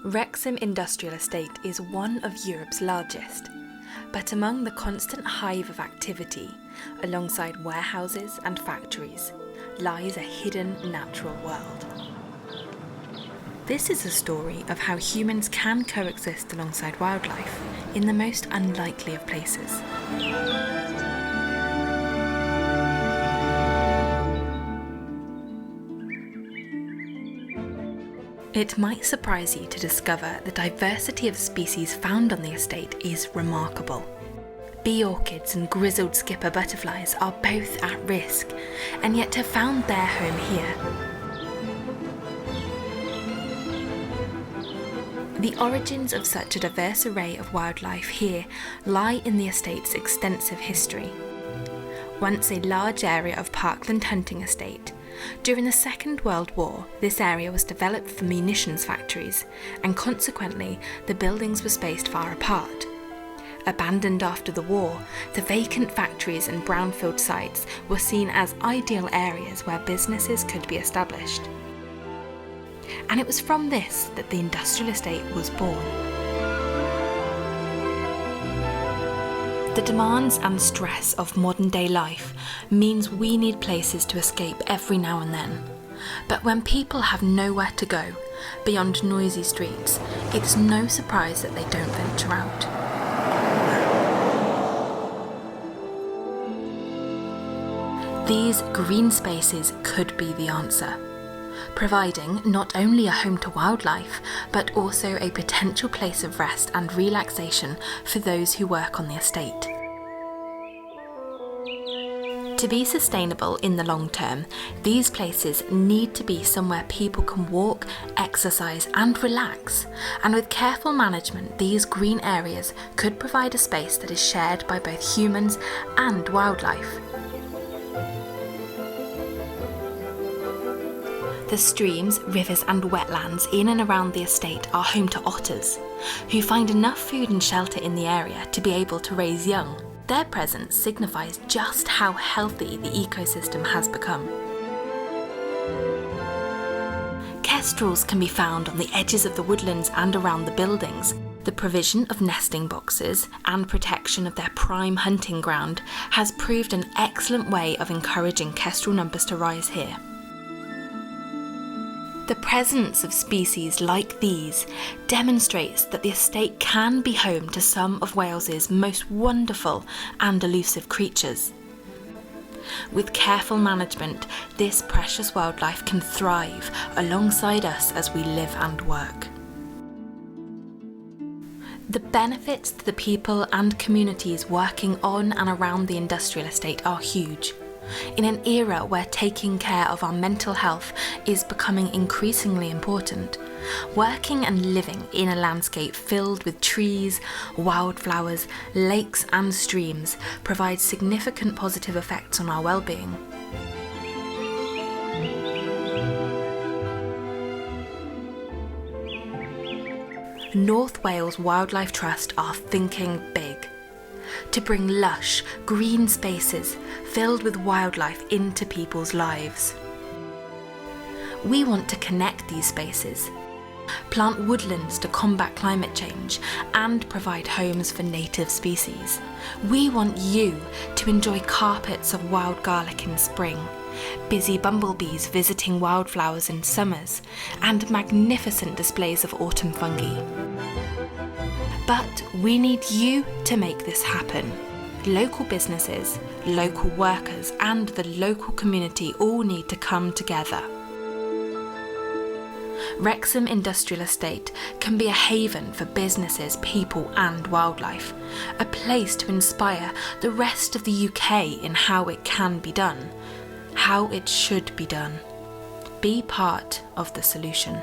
Wrexham Industrial Estate is one of Europe's largest, but among the constant hive of activity, alongside warehouses and factories, lies a hidden natural world. This is a story of how humans can coexist alongside wildlife in the most unlikely of places. It might surprise you to discover the diversity of species found on the estate is remarkable. Bee orchids and grizzled skipper butterflies are both at risk, and yet have found their home here. The origins of such a diverse array of wildlife here lie in the estate's extensive history. Once a large area of parkland hunting estate, during the Second World War, this area was developed for munitions factories, and consequently, the buildings were spaced far apart. Abandoned after the war, the vacant factories and brownfield sites were seen as ideal areas where businesses could be established. And it was from this that the industrial estate was born. The demands and stress of modern-day life means we need places to escape every now and then. But when people have nowhere to go, beyond noisy streets, it's no surprise that they don't venture out. These green spaces could be the answer, providing not only a home to wildlife, but also a potential place of rest and relaxation for those who work on the estate. To be sustainable in the long term, these places need to be somewhere people can walk, exercise and relax, and with careful management, these green areas could provide a space that is shared by both humans and wildlife. The streams, rivers and wetlands in and around the estate are home to otters, who find enough food and shelter in the area to be able to raise young. Their presence signifies just how healthy the ecosystem has become. Kestrels can be found on the edges of the woodlands and around the buildings. The provision of nesting boxes and protection of their prime hunting ground has proved an excellent way of encouraging kestrel numbers to rise here. The presence of species like these demonstrates that the estate can be home to some of Wales's most wonderful and elusive creatures. With careful management, this precious wildlife can thrive alongside us as we live and work. The benefits to the people and communities working on and around the industrial estate are huge. In an era where taking care of our mental health is becoming increasingly important, working and living in a landscape filled with trees, wildflowers, lakes and streams provides significant positive effects on our well-being. North Wales Wildlife Trust are thinking big, to bring lush, green spaces filled with wildlife into people's lives. We want to connect these spaces, plant woodlands to combat climate change and provide homes for native species. We want you to enjoy carpets of wild garlic in spring, busy bumblebees visiting wildflowers in summers, and magnificent displays of autumn fungi. But we need you to make this happen. Local businesses, local workers, and the local community all need to come together. Wrexham Industrial Estate can be a haven for businesses, people, and wildlife, a place to inspire the rest of the UK in how it can be done, how it should be done. Be part of the solution.